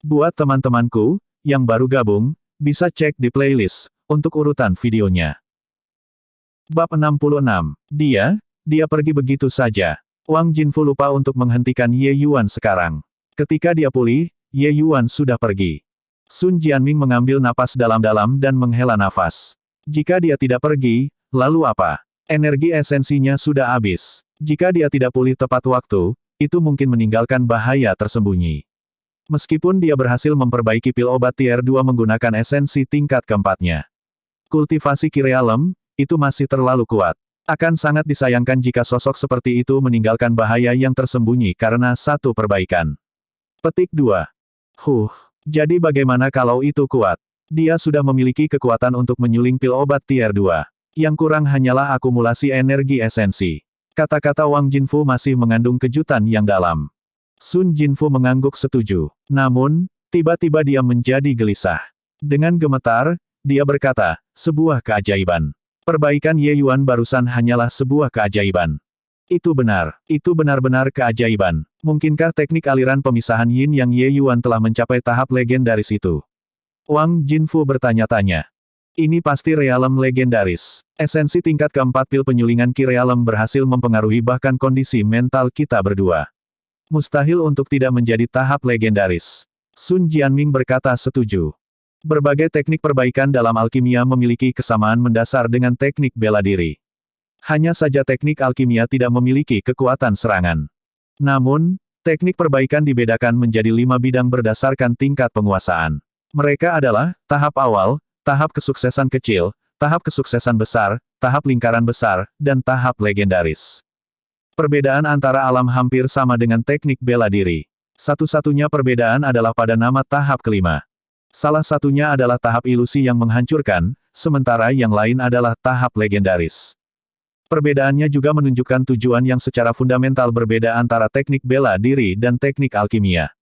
Buat teman-temanku, yang baru gabung, bisa cek di playlist, untuk urutan videonya. Bab 66. Dia pergi begitu saja. Wang Jinfu lupa untuk menghentikan Ye Yuan sekarang. Ketika dia pulih, Ye Yuan sudah pergi. Sun Jianming mengambil napas dalam-dalam dan menghela nafas. Jika dia tidak pergi, lalu apa? Energi esensinya sudah habis. Jika dia tidak pulih tepat waktu, itu mungkin meninggalkan bahaya tersembunyi. Meskipun dia berhasil memperbaiki pil obat tier 2 menggunakan esensi tingkat keempatnya. Kultivasi Ki Realem, itu masih terlalu kuat. Akan sangat disayangkan jika sosok seperti itu meninggalkan bahaya yang tersembunyi karena satu perbaikan. Petik 2. Jadi bagaimana kalau itu kuat? Dia sudah memiliki kekuatan untuk menyuling pil obat tier 2. Yang kurang hanyalah akumulasi energi esensi. Kata-kata Wang Jinfu masih mengandung kejutan yang dalam. Sun Jinfu mengangguk setuju. Namun, tiba-tiba dia menjadi gelisah. Dengan gemetar, dia berkata, sebuah keajaiban. Perbaikan Ye Yuan barusan hanyalah sebuah keajaiban. Itu benar. Itu benar-benar keajaiban. Mungkinkah teknik aliran pemisahan Yin yang Ye Yuan telah mencapai tahap legendaris itu? Wang Jinfu bertanya-tanya. Ini pasti realem legendaris. Esensi tingkat keempat pil penyulingan Ki Realem berhasil mempengaruhi bahkan kondisi mental kita berdua. Mustahil untuk tidak menjadi tahap legendaris. Sun Jianming berkata setuju. Berbagai teknik perbaikan dalam alkimia memiliki kesamaan mendasar dengan teknik bela diri. Hanya saja teknik alkimia tidak memiliki kekuatan serangan. Namun, teknik perbaikan dibedakan menjadi 5 bidang berdasarkan tingkat penguasaan. Mereka adalah, tahap awal, tahap kesuksesan kecil, tahap kesuksesan besar, tahap lingkaran besar, dan tahap legendaris. Perbedaan antara alam hampir sama dengan teknik bela diri. Satu-satunya perbedaan adalah pada nama tahap kelima. Salah satunya adalah tahap ilusi yang menghancurkan, sementara yang lain adalah tahap legendaris. Perbedaannya juga menunjukkan tujuan yang secara fundamental berbeda antara teknik bela diri dan teknik alkimia.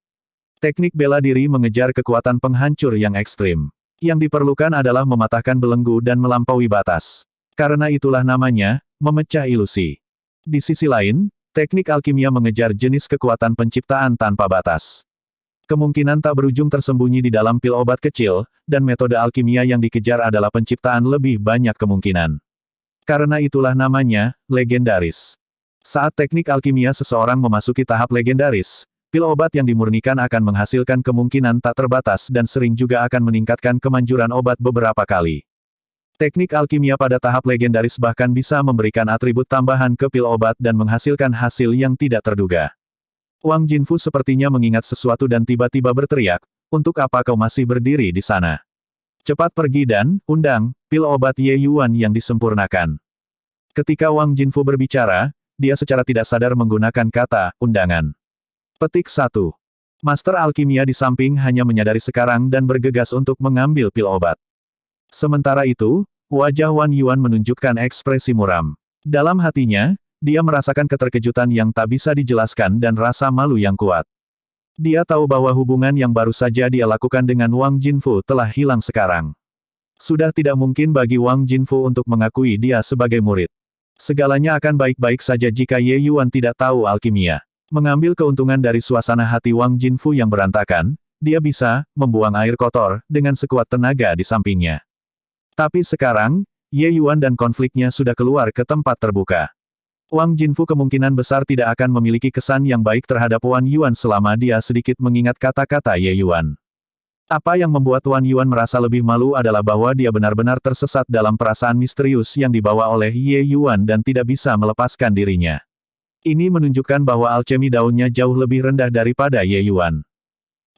Teknik bela diri mengejar kekuatan penghancur yang ekstrim. Yang diperlukan adalah mematahkan belenggu dan melampaui batas. Karena itulah namanya, memecah ilusi. Di sisi lain, teknik alkimia mengejar jenis kekuatan penciptaan tanpa batas. Kemungkinan tak berujung tersembunyi di dalam pil obat kecil, dan metode alkimia yang dikejar adalah penciptaan lebih banyak kemungkinan. Karena itulah namanya, legendaris. Saat teknik alkimia seseorang memasuki tahap legendaris, pil obat yang dimurnikan akan menghasilkan kemungkinan tak terbatas dan sering juga akan meningkatkan kemanjuran obat beberapa kali. Teknik alkimia pada tahap legendaris bahkan bisa memberikan atribut tambahan ke pil obat dan menghasilkan hasil yang tidak terduga. Wang Jinfu sepertinya mengingat sesuatu dan tiba-tiba berteriak, untuk apa kau masih berdiri di sana? Cepat pergi dan, undang, pil obat Ye Yuan yang disempurnakan. Ketika Wang Jinfu berbicara, dia secara tidak sadar menggunakan kata, undangan. Petik 1. Master alkimia di samping hanya menyadari sekarang dan bergegas untuk mengambil pil obat. Sementara itu, wajah Wan Yuan menunjukkan ekspresi muram. Dalam hatinya, dia merasakan keterkejutan yang tak bisa dijelaskan dan rasa malu yang kuat. Dia tahu bahwa hubungan yang baru saja dia lakukan dengan Wang Jinfu telah hilang sekarang. Sudah tidak mungkin bagi Wang Jinfu untuk mengakui dia sebagai murid. Segalanya akan baik-baik saja jika Ye Yuan tidak tahu alkimia. Mengambil keuntungan dari suasana hati Wang Jinfu yang berantakan, dia bisa membuang air kotor dengan sekuat tenaga di sampingnya. Tapi sekarang, Ye Yuan dan konfliknya sudah keluar ke tempat terbuka. Wang Jinfu kemungkinan besar tidak akan memiliki kesan yang baik terhadap Wan Yuan selama dia sedikit mengingat kata-kata Ye Yuan. Apa yang membuat Wan Yuan merasa lebih malu adalah bahwa dia benar-benar tersesat dalam perasaan misterius yang dibawa oleh Ye Yuan dan tidak bisa melepaskan dirinya. Ini menunjukkan bahwa alchemy daunnya jauh lebih rendah daripada Ye Yuan.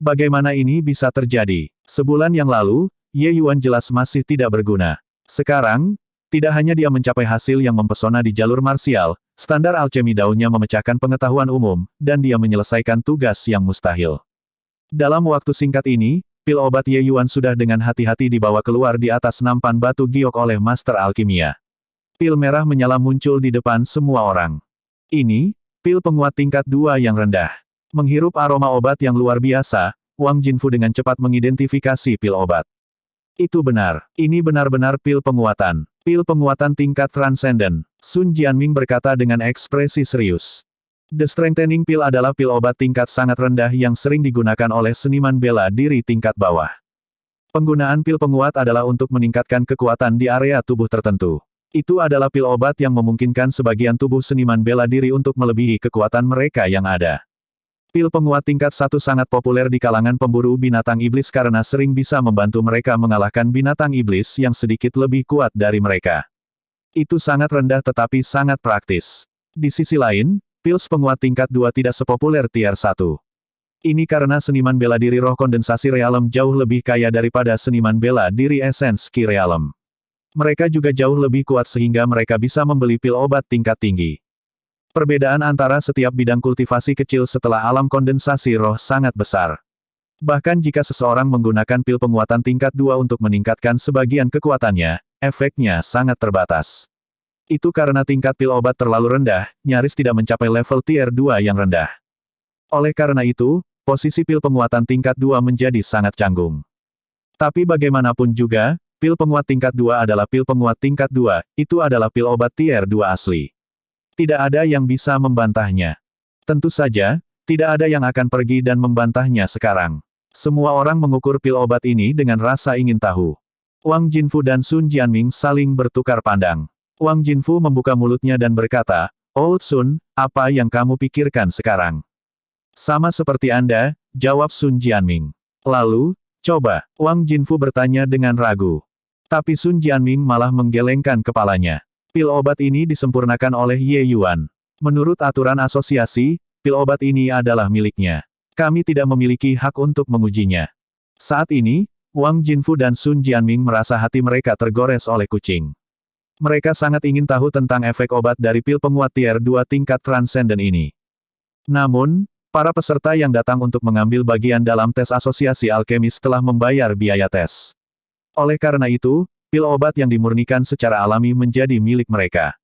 Bagaimana ini bisa terjadi? Sebulan yang lalu, Ye Yuan jelas masih tidak berguna. Sekarang, tidak hanya dia mencapai hasil yang mempesona di jalur marsial, standar alchemy daunnya memecahkan pengetahuan umum, dan dia menyelesaikan tugas yang mustahil. Dalam waktu singkat ini, pil obat Ye Yuan sudah dengan hati-hati dibawa keluar di atas nampan batu giok oleh Master Alkimia. Pil merah menyala muncul di depan semua orang. Ini, pil penguat tingkat 2 yang rendah. Menghirup aroma obat yang luar biasa, Wang Jinfu dengan cepat mengidentifikasi pil obat. Itu benar. Ini benar-benar pil penguatan. Pil penguatan tingkat transenden. Sun Jianming berkata dengan ekspresi serius. The Strengthening Pill adalah pil obat tingkat sangat rendah yang sering digunakan oleh seniman bela diri tingkat bawah. Penggunaan pil penguat adalah untuk meningkatkan kekuatan di area tubuh tertentu. Itu adalah pil obat yang memungkinkan sebagian tubuh seniman bela diri untuk melebihi kekuatan mereka yang ada. Pil penguat tingkat 1 sangat populer di kalangan pemburu binatang iblis karena sering bisa membantu mereka mengalahkan binatang iblis yang sedikit lebih kuat dari mereka. Itu sangat rendah tetapi sangat praktis. Di sisi lain, pils penguat tingkat 2 tidak sepopuler tier 1. Ini karena seniman bela diri roh kondensasi realem jauh lebih kaya daripada seniman bela diri esens ki realem. Mereka juga jauh lebih kuat sehingga mereka bisa membeli pil obat tingkat tinggi. Perbedaan antara setiap bidang kultivasi kecil setelah alam kondensasi roh sangat besar. Bahkan jika seseorang menggunakan pil penguatan tingkat 2 untuk meningkatkan sebagian kekuatannya, efeknya sangat terbatas. Itu karena tingkat pil obat terlalu rendah, nyaris tidak mencapai level tier 2 yang rendah. Oleh karena itu, posisi pil penguatan tingkat 2 menjadi sangat canggung. Tapi bagaimanapun juga, pil penguat tingkat 2 adalah pil penguat tingkat 2, itu adalah pil obat tier 2 asli. Tidak ada yang bisa membantahnya. Tentu saja, tidak ada yang akan pergi dan membantahnya sekarang. Semua orang mengukur pil obat ini dengan rasa ingin tahu. Wang Jinfu dan Sun Jianming saling bertukar pandang. Wang Jinfu membuka mulutnya dan berkata, "Old Sun, apa yang kamu pikirkan sekarang?" "Sama seperti Anda," jawab Sun Jianming. "Lalu, coba," Wang Jinfu bertanya dengan ragu. Tapi Sun Jianming malah menggelengkan kepalanya. Pil obat ini disempurnakan oleh Ye Yuan. Menurut aturan asosiasi, pil obat ini adalah miliknya. Kami tidak memiliki hak untuk mengujinya. Saat ini, Wang Jinfu dan Sun Jianming merasa hati mereka tergores oleh kucing. Mereka sangat ingin tahu tentang efek obat dari pil penguat tier 2 tingkat transenden ini. Namun, para peserta yang datang untuk mengambil bagian dalam tes asosiasi alkemis telah membayar biaya tes. Oleh karena itu, pil obat yang dimurnikan secara alami menjadi milik mereka.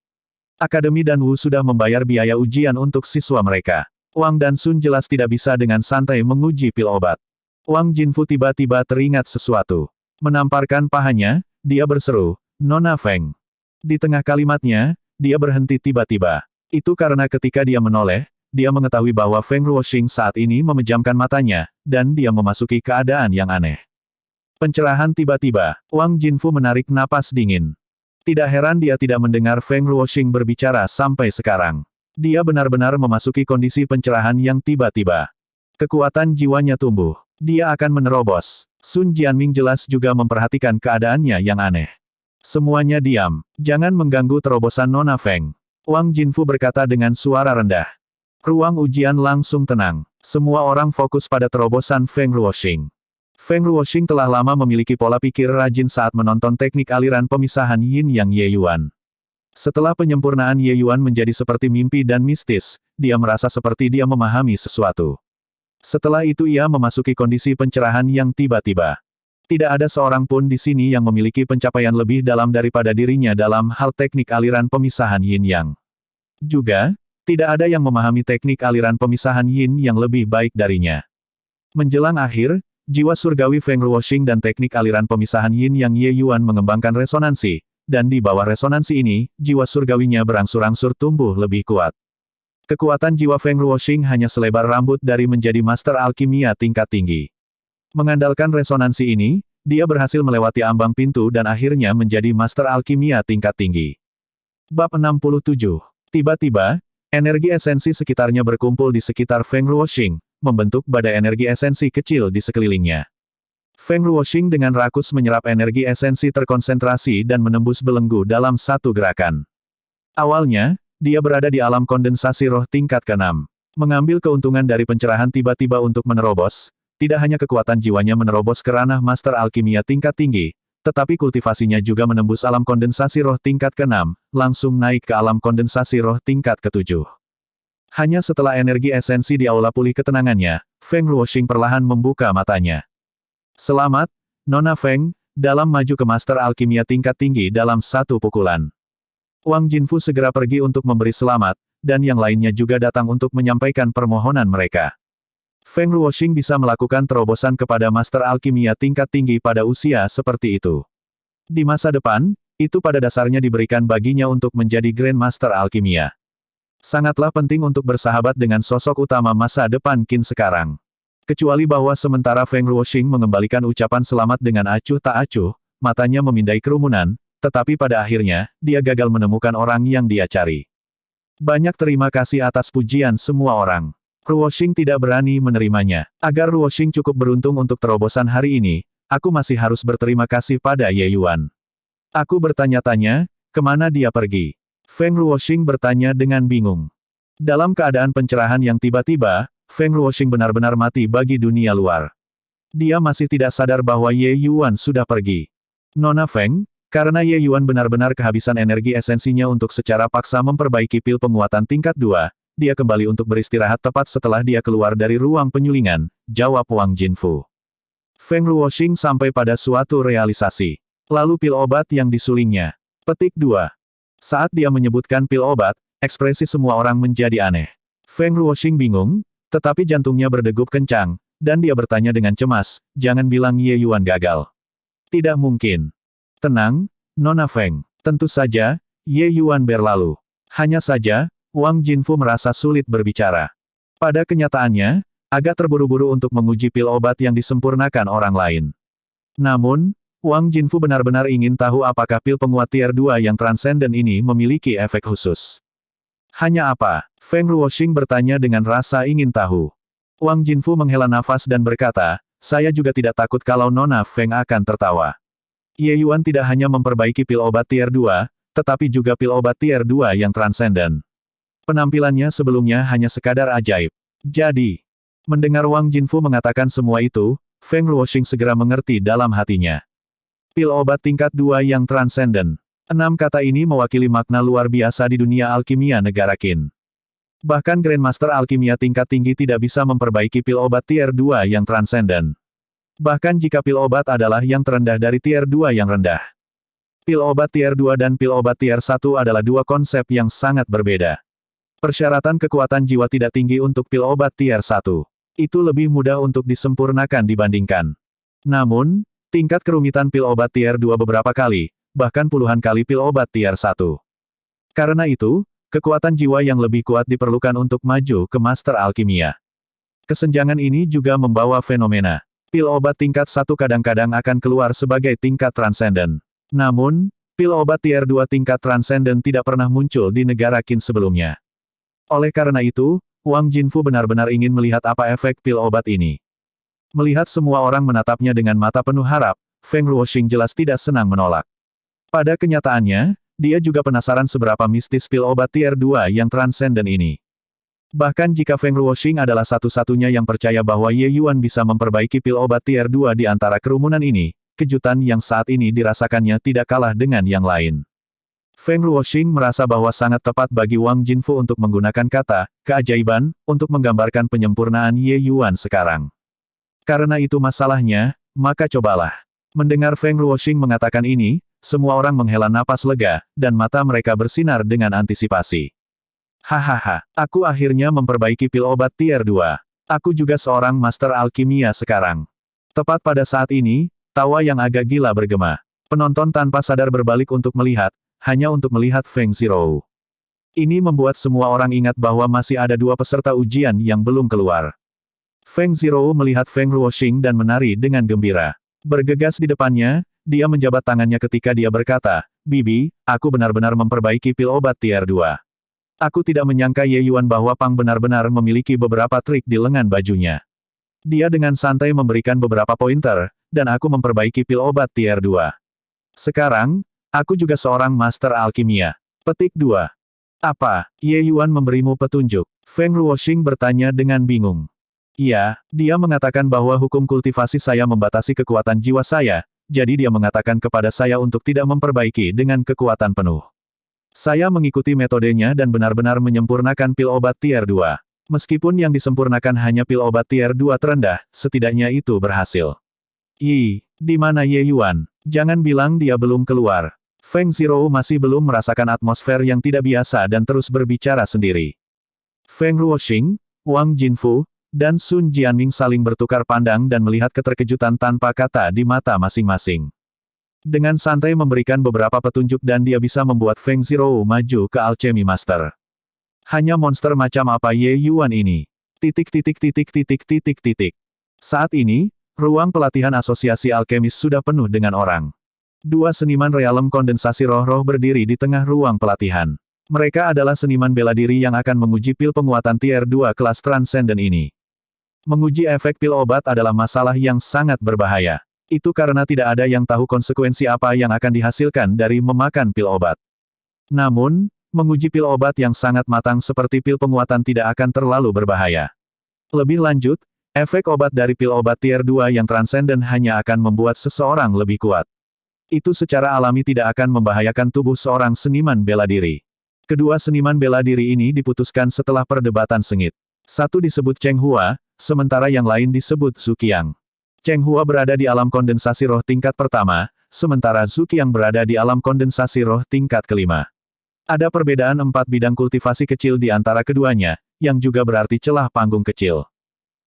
Akademi dan Wu sudah membayar biaya ujian untuk siswa mereka. Wang dan Sun jelas tidak bisa dengan santai menguji pil obat. Wang Jinfu tiba-tiba teringat sesuatu. Menamparkan pahanya, dia berseru, "Nona Feng." Di tengah kalimatnya, dia berhenti tiba-tiba. Itu karena ketika dia menoleh, dia mengetahui bahwa Feng Ruoxing saat ini memejamkan matanya, dan dia memasuki keadaan yang aneh. Pencerahan tiba-tiba, Wang Jinfu menarik napas dingin. Tidak heran dia tidak mendengar Feng Ruoxing berbicara sampai sekarang. Dia benar-benar memasuki kondisi pencerahan yang tiba-tiba. Kekuatan jiwanya tumbuh. Dia akan menerobos. Sun Jianming jelas juga memperhatikan keadaannya yang aneh. Semuanya diam. Jangan mengganggu terobosan Nona Feng. Wang Jinfu berkata dengan suara rendah. Ruang ujian langsung tenang. Semua orang fokus pada terobosan Feng Ruoxing. Feng Ruoxing telah lama memiliki pola pikir rajin saat menonton teknik aliran pemisahan Yin Yang Ye Yuan. Setelah penyempurnaan Ye Yuan menjadi seperti mimpi dan mistis, dia merasa seperti dia memahami sesuatu. Setelah itu ia memasuki kondisi pencerahan yang tiba-tiba. Tidak ada seorang pun di sini yang memiliki pencapaian lebih dalam daripada dirinya dalam hal teknik aliran pemisahan Yin Yang. Juga, tidak ada yang memahami teknik aliran pemisahan Yin yang lebih baik darinya. Menjelang akhir, jiwa surgawi Feng Ruoxing dan teknik aliran pemisahan Yin Yang Ye Yuan mengembangkan resonansi, dan di bawah resonansi ini, jiwa surgawinya berangsur-angsur tumbuh lebih kuat. Kekuatan jiwa Feng Ruoxing hanya selebar rambut dari menjadi master alkimia tingkat tinggi. Mengandalkan resonansi ini, dia berhasil melewati ambang pintu dan akhirnya menjadi master alkimia tingkat tinggi. Bab 67. Tiba-tiba, energi esensi sekitarnya berkumpul di sekitar Feng Ruoxing, membentuk badai energi esensi kecil di sekelilingnya. Feng Ruoxing dengan rakus menyerap energi esensi terkonsentrasi dan menembus belenggu dalam satu gerakan. Awalnya, dia berada di alam kondensasi roh tingkat ke-6. Mengambil keuntungan dari pencerahan tiba-tiba untuk menerobos, tidak hanya kekuatan jiwanya menerobos ke ranah master alkimia tingkat tinggi, tetapi kultivasinya juga menembus alam kondensasi roh tingkat ke-6, langsung naik ke alam kondensasi roh tingkat ke-7. Hanya setelah energi esensi di aula pulih ketenangannya, Feng Ruoxing perlahan membuka matanya. Selamat, Nona Feng, dalam maju ke master alkimia tingkat tinggi dalam satu pukulan. Wang Jinfu segera pergi untuk memberi selamat, dan yang lainnya juga datang untuk menyampaikan permohonan mereka. Feng Ruoxing bisa melakukan terobosan kepada master alkimia tingkat tinggi pada usia seperti itu. Di masa depan, itu pada dasarnya diberikan baginya untuk menjadi Grand Master Alkimia. Sangatlah penting untuk bersahabat dengan sosok utama masa depan Qin sekarang. Kecuali bahwa sementara Feng Ruoxing mengembalikan ucapan selamat dengan acuh tak acuh, matanya memindai kerumunan, tetapi pada akhirnya, dia gagal menemukan orang yang dia cari. Banyak terima kasih atas pujian semua orang. Ruoxing tidak berani menerimanya. Agar Ruoxing cukup beruntung untuk terobosan hari ini, aku masih harus berterima kasih pada Ye Yuan. Aku bertanya-tanya, kemana dia pergi? Feng Ruoxing bertanya dengan bingung. Dalam keadaan pencerahan yang tiba-tiba, Feng Ruoxing benar-benar mati bagi dunia luar. Dia masih tidak sadar bahwa Ye Yuan sudah pergi. Nona Feng, karena Ye Yuan benar-benar kehabisan energi esensinya untuk secara paksa memperbaiki pil penguatan tingkat 2, dia kembali untuk beristirahat tepat setelah dia keluar dari ruang penyulingan, jawab Wang Jinfu. Feng Ruoxing sampai pada suatu realisasi. Lalu pil obat yang disulingnya. Petik 2. Saat dia menyebutkan pil obat, ekspresi semua orang menjadi aneh. Feng Ruoxing bingung, tetapi jantungnya berdegup kencang, dan dia bertanya dengan cemas, jangan bilang Ye Yuan gagal. Tidak mungkin. Tenang, Nona Feng. Tentu saja, Ye Yuan berlalu. Hanya saja, Wang Jinfu merasa sulit berbicara. Pada kenyataannya, agak terburu-buru untuk menguji pil obat yang disempurnakan orang lain. Namun, Wang Jinfu benar-benar ingin tahu apakah pil penguat tier 2 yang transenden ini memiliki efek khusus. Hanya apa? Feng Ruoxing bertanya dengan rasa ingin tahu. Wang Jinfu menghela nafas dan berkata, saya juga tidak takut kalau Nona Feng akan tertawa. Ye Yuan tidak hanya memperbaiki pil obat tier 2, tetapi juga pil obat tier 2 yang transenden. Penampilannya sebelumnya hanya sekadar ajaib. Jadi, mendengar Wang Jinfu mengatakan semua itu, Feng Ruoxing segera mengerti dalam hatinya. Pil obat tingkat 2 yang transenden. 6 kata ini mewakili makna luar biasa di dunia alkimia negara Qin. Bahkan Grandmaster alkimia tingkat tinggi tidak bisa memperbaiki pil obat tier 2 yang transenden. Bahkan jika pil obat adalah yang terendah dari tier 2 yang rendah. Pil obat tier 2 dan pil obat tier 1 adalah dua konsep yang sangat berbeda. Persyaratan kekuatan jiwa tidak tinggi untuk pil obat tier 1. Itu lebih mudah untuk disempurnakan dibandingkan. Namun, tingkat kerumitan pil obat tier 2 beberapa kali, bahkan puluhan kali pil obat tier 1. Karena itu, kekuatan jiwa yang lebih kuat diperlukan untuk maju ke Master Alkimia. Kesenjangan ini juga membawa fenomena. Pil obat tingkat 1 kadang-kadang akan keluar sebagai tingkat transenden. Namun, pil obat tier 2 tingkat transenden tidak pernah muncul di negara Qin sebelumnya. Oleh karena itu, Wang Jinfu benar-benar ingin melihat apa efek pil obat ini. Melihat semua orang menatapnya dengan mata penuh harap, Feng Ruoxing jelas tidak senang menolak. Pada kenyataannya, dia juga penasaran seberapa mistis pil obat tier 2 yang transenden ini. Bahkan jika Feng Ruoxing adalah satu-satunya yang percaya bahwa Ye Yuan bisa memperbaiki pil obat tier 2 di antara kerumunan ini, kejutan yang saat ini dirasakannya tidak kalah dengan yang lain. Feng Ruoxing merasa bahwa sangat tepat bagi Wang Jinfu untuk menggunakan kata, keajaiban, untuk menggambarkan penyempurnaan Ye Yuan sekarang. Karena itu masalahnya, maka cobalah. Mendengar Feng Ruoxing mengatakan ini, semua orang menghela napas lega, dan mata mereka bersinar dengan antisipasi. Hahaha, aku akhirnya memperbaiki pil obat tier 2. Aku juga seorang master alkimia sekarang. Tepat pada saat ini, tawa yang agak gila bergema. Penonton tanpa sadar berbalik untuk melihat, hanya untuk melihat Feng Zirou. Ini membuat semua orang ingat bahwa masih ada dua peserta ujian yang belum keluar. Feng Zirou melihat Feng Ruoxing dan menari dengan gembira. Bergegas di depannya, dia menjabat tangannya ketika dia berkata, Bibi, aku benar-benar memperbaiki pil obat tier 2. Aku tidak menyangka Ye Yuan bahwa Pang benar-benar memiliki beberapa trik di lengan bajunya. Dia dengan santai memberikan beberapa pointer, dan aku memperbaiki pil obat tier 2. Sekarang, aku juga seorang master alkimia. Petik 2. Apa, Ye Yuan memberimu petunjuk? Feng Ruoxing bertanya dengan bingung. Iya, dia mengatakan bahwa hukum kultivasi saya membatasi kekuatan jiwa saya, jadi dia mengatakan kepada saya untuk tidak memperbaiki dengan kekuatan penuh. Saya mengikuti metodenya dan benar-benar menyempurnakan pil obat tier 2. Meskipun yang disempurnakan hanya pil obat tier 2 terendah, setidaknya itu berhasil. Di mana Ye Yuan? Jangan bilang dia belum keluar. Feng Zirou masih belum merasakan atmosfer yang tidak biasa dan terus berbicara sendiri. Feng Ruoxing, Wang Jinfu, dan Sun Jianming saling bertukar pandang dan melihat keterkejutan tanpa kata di mata masing-masing. Dengan santai memberikan beberapa petunjuk dan dia bisa membuat Feng Zirou maju ke Alchemy Master. Hanya monster macam apa Ye Yuan ini? Titik titik titik titik titik titik. Saat ini, ruang pelatihan asosiasi alkemis sudah penuh dengan orang. Dua seniman realem kondensasi roh-roh berdiri di tengah ruang pelatihan. Mereka adalah seniman bela diri yang akan menguji pil penguatan tier 2 kelas transenden ini. Menguji efek pil obat adalah masalah yang sangat berbahaya. Itu karena tidak ada yang tahu konsekuensi apa yang akan dihasilkan dari memakan pil obat. Namun, menguji pil obat yang sangat matang seperti pil penguatan tidak akan terlalu berbahaya. Lebih lanjut, efek obat dari pil obat tier 2 yang transenden hanya akan membuat seseorang lebih kuat. Itu secara alami tidak akan membahayakan tubuh seorang seniman bela diri. Kedua seniman bela diri ini diputuskan setelah perdebatan sengit. Satu disebut Cheng Hua, sementara yang lain disebut Zhu Qiang. Cheng Hua berada di alam kondensasi roh tingkat pertama, sementara Zhu Qiang berada di alam kondensasi roh tingkat kelima. Ada perbedaan 4 bidang kultivasi kecil di antara keduanya, yang juga berarti celah panggung kecil.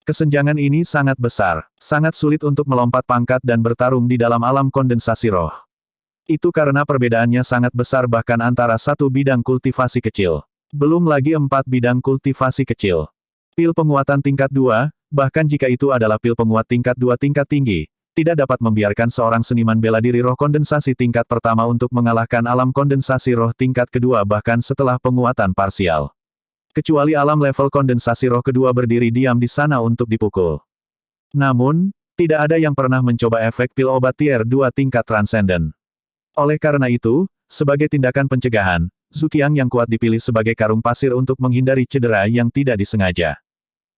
Kesenjangan ini sangat besar, sangat sulit untuk melompat pangkat dan bertarung di dalam alam kondensasi roh. Itu karena perbedaannya sangat besar bahkan antara satu bidang kultivasi kecil. Belum lagi 4 bidang kultivasi kecil. Pil penguatan tingkat 2, bahkan jika itu adalah pil penguat tingkat 2 tingkat tinggi, tidak dapat membiarkan seorang seniman bela diri roh kondensasi tingkat pertama untuk mengalahkan alam kondensasi roh tingkat kedua bahkan setelah penguatan parsial. Kecuali alam level kondensasi roh kedua berdiri diam di sana untuk dipukul. Namun, tidak ada yang pernah mencoba efek pil obat tier 2 tingkat transenden. Oleh karena itu, sebagai tindakan pencegahan, Zhu Qiang yang kuat dipilih sebagai karung pasir untuk menghindari cedera yang tidak disengaja.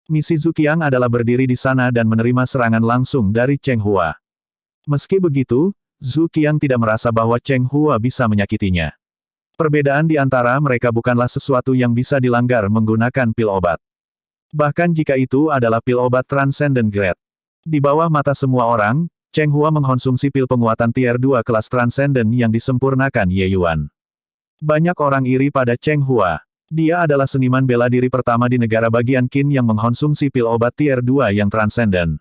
Misi Zhu Qiang adalah berdiri di sana dan menerima serangan langsung dari Cheng Hua. Meski begitu, Zhu Qiang tidak merasa bahwa Cheng Hua bisa menyakitinya. Perbedaan di antara mereka bukanlah sesuatu yang bisa dilanggar menggunakan pil obat. Bahkan jika itu adalah pil obat transcendent grade. Di bawah mata semua orang, Cheng Hua mengkonsumsi pil penguatan tier 2 kelas transcendent yang disempurnakan Ye Yuan. Banyak orang iri pada Cheng Hua. Dia adalah seniman bela diri pertama di negara bagian Qin yang mengkonsumsi pil obat tier 2 yang transcendent.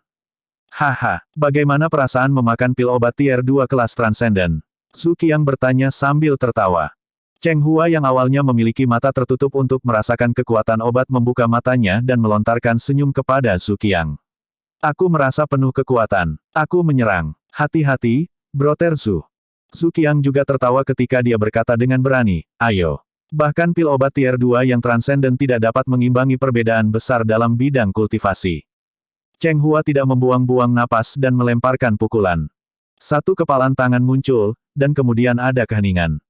Haha, bagaimana perasaan memakan pil obat tier 2 kelas transcendent? Zhu Qiang bertanya sambil tertawa. Cheng Hua yang awalnya memiliki mata tertutup untuk merasakan kekuatan obat membuka matanya dan melontarkan senyum kepada Zhu Qiang. Aku merasa penuh kekuatan. Aku menyerang. Hati-hati, Brother Zhu. Zhu Qiang juga tertawa ketika dia berkata dengan berani, ayo. Bahkan pil obat tier 2 yang transenden tidak dapat mengimbangi perbedaan besar dalam bidang kultivasi. Cheng Hua tidak membuang-buang napas dan melemparkan pukulan. Satu kepalan tangan muncul, dan kemudian ada keheningan.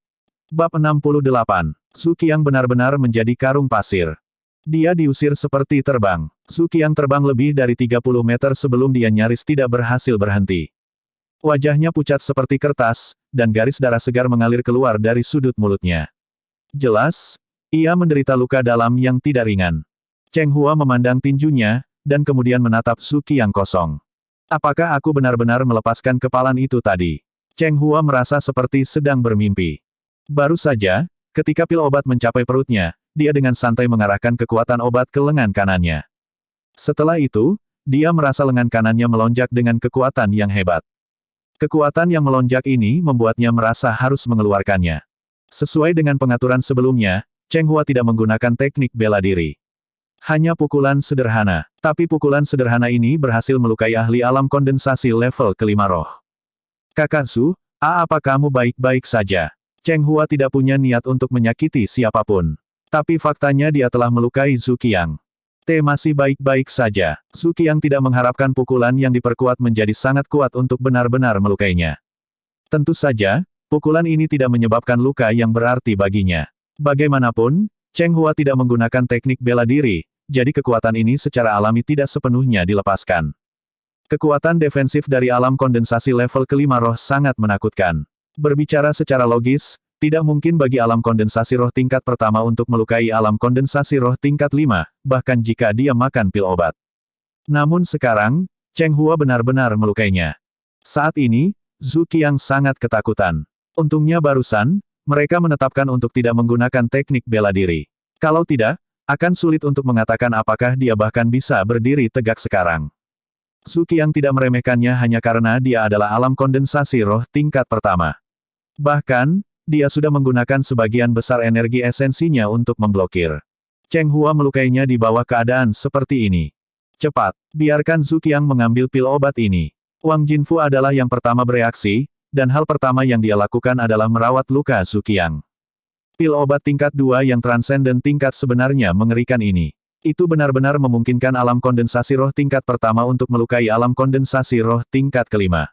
Bab 68. Zhu Qiang benar-benar menjadi karung pasir. Dia diusir seperti terbang. Zhu Qiang terbang lebih dari 30 meter sebelum dia nyaris tidak berhasil berhenti. Wajahnya pucat seperti kertas, dan garis darah segar mengalir keluar dari sudut mulutnya. Jelas, ia menderita luka dalam yang tidak ringan. Cheng Hua memandang tinjunya, dan kemudian menatap Zhu Qiang kosong. Apakah aku benar-benar melepaskan kepalan itu tadi? Cheng Hua merasa seperti sedang bermimpi. Baru saja, ketika pil obat mencapai perutnya, dia dengan santai mengarahkan kekuatan obat ke lengan kanannya. Setelah itu, dia merasa lengan kanannya melonjak dengan kekuatan yang hebat. Kekuatan yang melonjak ini membuatnya merasa harus mengeluarkannya. Sesuai dengan pengaturan sebelumnya, Cheng Hua tidak menggunakan teknik bela diri. Hanya pukulan sederhana, tapi pukulan sederhana ini berhasil melukai ahli alam kondensasi level kelima roh. Kakak Zhu, apa kamu baik-baik saja? Cheng Hua tidak punya niat untuk menyakiti siapapun. Tapi faktanya dia telah melukai Zhu Qiang. Masih baik-baik saja. Zhu Qiang tidak mengharapkan pukulan yang diperkuat menjadi sangat kuat untuk benar-benar melukainya. Tentu saja, pukulan ini tidak menyebabkan luka yang berarti baginya. Bagaimanapun, Cheng Hua tidak menggunakan teknik bela diri, jadi kekuatan ini secara alami tidak sepenuhnya dilepaskan. Kekuatan defensif dari alam kondensasi level kelima roh sangat menakutkan. Berbicara secara logis, tidak mungkin bagi alam kondensasi roh tingkat pertama untuk melukai alam kondensasi roh tingkat 5, bahkan jika dia makan pil obat. Namun sekarang, Cheng Hua benar-benar melukainya. Saat ini, Zhu Qiang sangat ketakutan. Untungnya barusan, mereka menetapkan untuk tidak menggunakan teknik bela diri. Kalau tidak, akan sulit untuk mengatakan apakah dia bahkan bisa berdiri tegak sekarang. Zhu Qiang tidak meremehkannya hanya karena dia adalah alam kondensasi roh tingkat pertama. Bahkan, dia sudah menggunakan sebagian besar energi esensinya untuk memblokir. Cheng Hua melukainya di bawah keadaan seperti ini. Cepat, biarkan Zhu Qiang mengambil pil obat ini. Wang Jinfu adalah yang pertama bereaksi, dan hal pertama yang dia lakukan adalah merawat luka Zhu Qiang. Pil obat tingkat 2 yang transenden tingkat sebenarnya mengerikan ini. Itu benar-benar memungkinkan alam kondensasi roh tingkat pertama untuk melukai alam kondensasi roh tingkat kelima.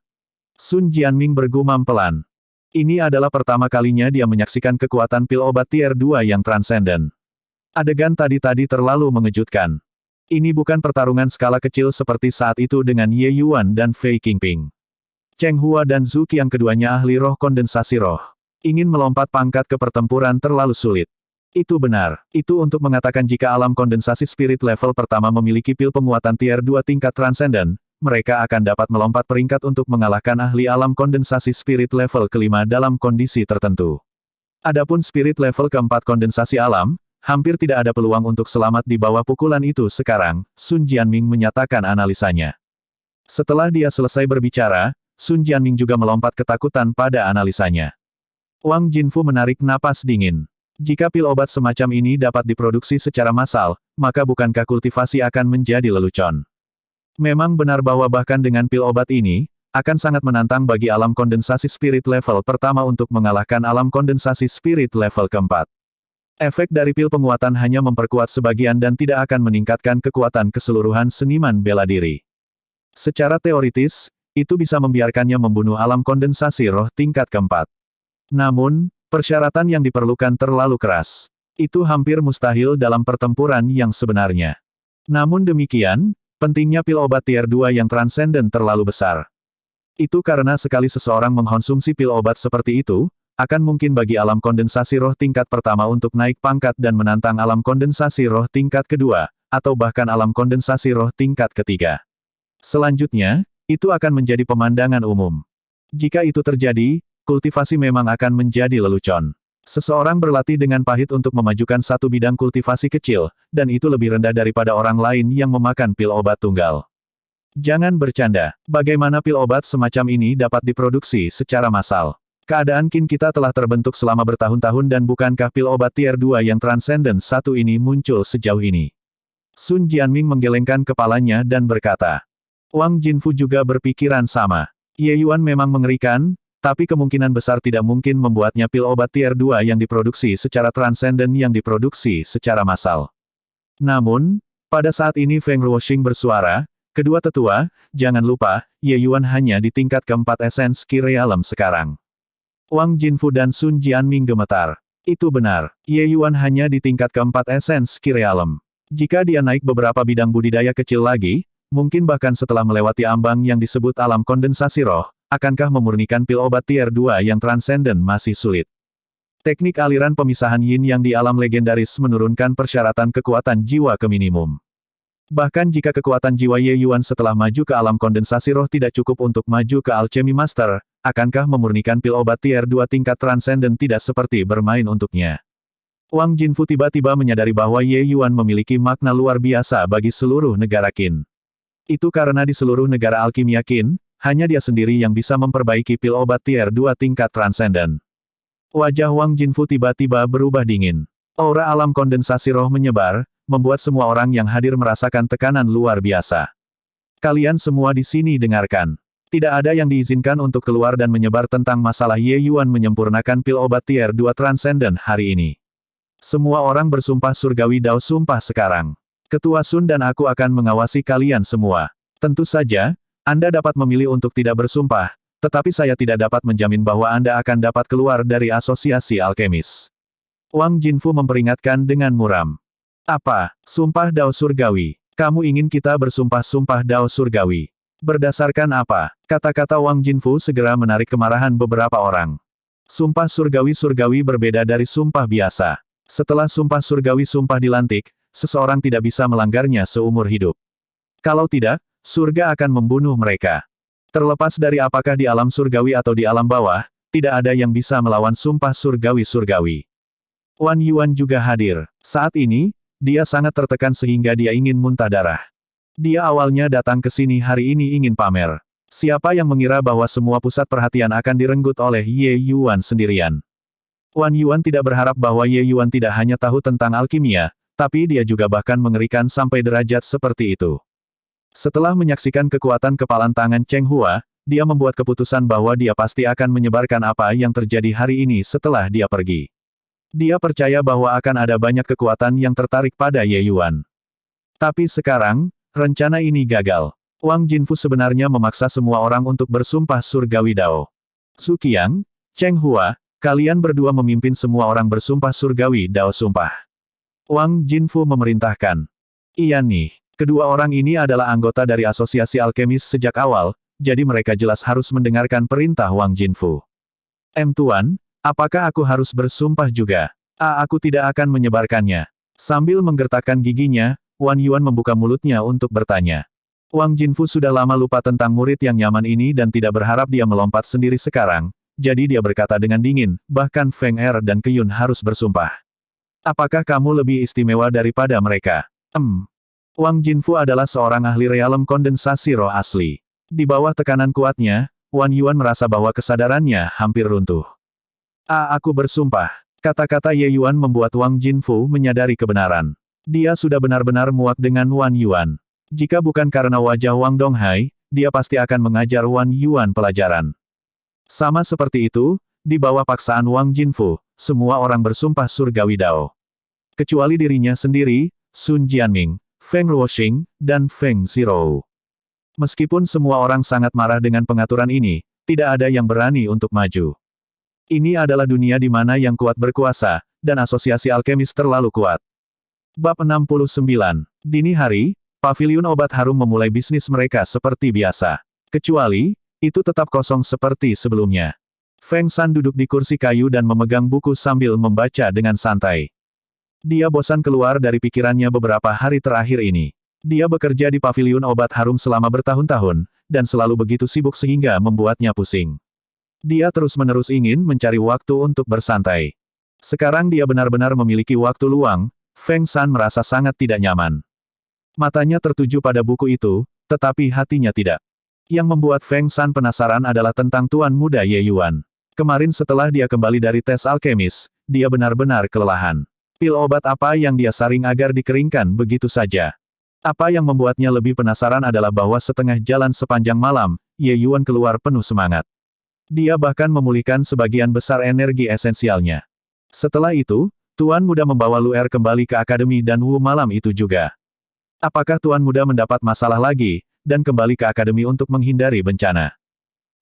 Sun Jianming bergumam pelan. Ini adalah pertama kalinya dia menyaksikan kekuatan pil obat tier 2 yang transenden. Adegan tadi terlalu mengejutkan. Ini bukan pertarungan skala kecil seperti saat itu dengan Ye Yuan dan Fei Qingping. Cheng Hua dan Zhu Qiang keduanya ahli roh kondensasi roh. Ingin melompat pangkat ke pertempuran terlalu sulit. Itu benar. Itu untuk mengatakan jika alam kondensasi spirit level pertama memiliki pil penguatan tier 2 tingkat transenden, mereka akan dapat melompat peringkat untuk mengalahkan ahli alam kondensasi spirit level kelima dalam kondisi tertentu. Adapun spirit level keempat kondensasi alam, hampir tidak ada peluang untuk selamat di bawah pukulan itu sekarang, Sun Jianming menyatakan analisanya. Setelah dia selesai berbicara, Sun Jianming juga melompat ketakutan pada analisanya. Wang Jinfu menarik napas dingin. Jika pil obat semacam ini dapat diproduksi secara massal, maka bukankah kultivasi akan menjadi lelucon? Memang benar bahwa bahkan dengan pil obat ini, akan sangat menantang bagi alam kondensasi spirit level pertama untuk mengalahkan alam kondensasi spirit level keempat. Efek dari pil penguatan hanya memperkuat sebagian dan tidak akan meningkatkan kekuatan keseluruhan seniman bela diri. Secara teoritis, itu bisa membiarkannya membunuh alam kondensasi roh tingkat keempat. Namun, persyaratan yang diperlukan terlalu keras. Itu hampir mustahil dalam pertempuran yang sebenarnya. Namun demikian, pentingnya pil obat tier 2 yang transenden terlalu besar. Itu karena sekali seseorang mengkonsumsi pil obat seperti itu, akan mungkin bagi alam kondensasi roh tingkat pertama untuk naik pangkat dan menantang alam kondensasi roh tingkat kedua, atau bahkan alam kondensasi roh tingkat ketiga. Selanjutnya, itu akan menjadi pemandangan umum. Jika itu terjadi, kultivasi memang akan menjadi lelucon. Seseorang berlatih dengan pahit untuk memajukan satu bidang kultivasi kecil, dan itu lebih rendah daripada orang lain yang memakan pil obat tunggal. Jangan bercanda, bagaimana pil obat semacam ini dapat diproduksi secara massal? Keadaan Qin kita telah terbentuk selama bertahun-tahun dan bukankah pil obat tier 2 yang transenden satu ini muncul sejauh ini? Sun Jianming menggelengkan kepalanya dan berkata. Wang Jinfu juga berpikiran sama. Ye Yuan memang mengerikan, tapi kemungkinan besar tidak mungkin membuatnya pil obat tier 2 yang diproduksi secara transenden yang diproduksi secara massal. Namun, pada saat ini Feng Ruoxing bersuara, kedua tetua, jangan lupa, Ye Yuan hanya di tingkat keempat esens Ki Realem sekarang. Wang Jinfu dan Sun Jianming gemetar. Itu benar, Ye Yuan hanya di tingkat keempat esens Ki Realem. Jika dia naik beberapa bidang budidaya kecil lagi, mungkin bahkan setelah melewati ambang yang disebut alam kondensasi roh, akankah memurnikan pil obat tier 2 yang transenden masih sulit. Teknik aliran pemisahan yin yang di alam legendaris menurunkan persyaratan kekuatan jiwa ke minimum. Bahkan jika kekuatan jiwa Ye Yuan setelah maju ke alam kondensasi roh tidak cukup untuk maju ke Alchemy Master, akankah memurnikan pil obat tier 2 tingkat transenden tidak seperti bermain untuknya? Wang Jinfu tiba-tiba menyadari bahwa Ye Yuan memiliki makna luar biasa bagi seluruh negara Qin. Itu karena di seluruh negara alkimia Qin, hanya dia sendiri yang bisa memperbaiki pil obat tier 2 tingkat transenden. Wajah Wang Jinfu tiba-tiba berubah dingin. Aura alam kondensasi roh menyebar, membuat semua orang yang hadir merasakan tekanan luar biasa. Kalian semua di sini dengarkan. Tidak ada yang diizinkan untuk keluar dan menyebar tentang masalah Ye Yuan menyempurnakan pil obat tier 2 transenden hari ini. Semua orang bersumpah surgawi Dao sumpah sekarang. Ketua Sun dan aku akan mengawasi kalian semua. Tentu saja, Anda dapat memilih untuk tidak bersumpah, tetapi saya tidak dapat menjamin bahwa Anda akan dapat keluar dari asosiasi alkemis. Wang Jinfu memperingatkan dengan muram. Apa? Sumpah Dao surgawi? Kamu ingin kita bersumpah sumpah Dao surgawi? Berdasarkan apa? Kata-kata Wang Jinfu segera menarik kemarahan beberapa orang. Sumpah surgawi-surgawi berbeda dari sumpah biasa. Setelah sumpah surgawi sumpah dilantik, seseorang tidak bisa melanggarnya seumur hidup. Kalau tidak, surga akan membunuh mereka. Terlepas dari apakah di alam surgawi atau di alam bawah, tidak ada yang bisa melawan sumpah surgawi-surgawi. Wan Yuan juga hadir. Saat ini, dia sangat tertekan sehingga dia ingin muntah darah. Dia awalnya datang ke sini hari ini ingin pamer. Siapa yang mengira bahwa semua pusat perhatian akan direnggut oleh Ye Yuan sendirian? Wan Yuan tidak berharap bahwa Ye Yuan tidak hanya tahu tentang alkimia, Tapi dia juga bahkan mengerikan sampai derajat seperti itu. Setelah menyaksikan kekuatan kepalan tangan Cheng Hua, dia membuat keputusan bahwa dia pasti akan menyebarkan apa yang terjadi hari ini setelah dia pergi. Dia percaya bahwa akan ada banyak kekuatan yang tertarik pada Ye Yuan. Tapi sekarang, rencana ini gagal. Wang Jinfu sebenarnya memaksa semua orang untuk bersumpah surgawi Dao. Su Qiang, Cheng Hua, kalian berdua memimpin semua orang bersumpah surgawi Dao sumpah. Wang Jinfu memerintahkan. Iya nih. Kedua orang ini adalah anggota dari asosiasi alkemis sejak awal, jadi mereka jelas harus mendengarkan perintah Wang Jinfu. Tuan, apakah aku harus bersumpah juga? Aku tidak akan menyebarkannya. Sambil menggertakkan giginya, Wan Yuan membuka mulutnya untuk bertanya. Wang Jinfu sudah lama lupa tentang murid yang nyaman ini dan tidak berharap dia melompat sendiri sekarang, jadi dia berkata dengan dingin, bahkan Feng Er dan Qiyun harus bersumpah. Apakah kamu lebih istimewa daripada mereka? Wang Jinfu adalah seorang ahli realem kondensasi roh asli. Di bawah tekanan kuatnya, Wan Yuan merasa bahwa kesadarannya hampir runtuh. Aku bersumpah. Kata-kata Ye Yuan membuat Wang Jinfu menyadari kebenaran. Dia sudah benar-benar muak dengan Wan Yuan. Jika bukan karena wajah Wang Donghai, dia pasti akan mengajar Wan Yuan pelajaran. Sama seperti itu, di bawah paksaan Wang Jinfu, semua orang bersumpah surgawi Dao. Kecuali dirinya sendiri, Sun Jianming, Feng Ruoxing, dan Feng Zirou. Meskipun semua orang sangat marah dengan pengaturan ini, tidak ada yang berani untuk maju. Ini adalah dunia di mana yang kuat berkuasa, dan asosiasi alkemis terlalu kuat. Bab 69. Dini hari, paviliun obat harum memulai bisnis mereka seperti biasa. Kecuali, itu tetap kosong seperti sebelumnya. Feng San duduk di kursi kayu dan memegang buku sambil membaca dengan santai. Dia bosan keluar dari pikirannya beberapa hari terakhir ini. Dia bekerja di paviliun obat harum selama bertahun-tahun, dan selalu begitu sibuk sehingga membuatnya pusing. Dia terus-menerus ingin mencari waktu untuk bersantai. Sekarang dia benar-benar memiliki waktu luang, Feng San merasa sangat tidak nyaman. Matanya tertuju pada buku itu, tetapi hatinya tidak. Yang membuat Feng San penasaran adalah tentang Tuan Muda Ye Yuan. Kemarin setelah dia kembali dari tes alkemis, dia benar-benar kelelahan. Pil obat apa yang dia saring agar dikeringkan begitu saja. Apa yang membuatnya lebih penasaran adalah bahwa setengah jalan sepanjang malam, Ye Yuan keluar penuh semangat. Dia bahkan memulihkan sebagian besar energi esensialnya. Setelah itu, Tuan Muda membawa Luer kembali ke akademi dan Wu malam itu juga. Apakah Tuan Muda mendapat masalah lagi, dan kembali ke akademi untuk menghindari bencana?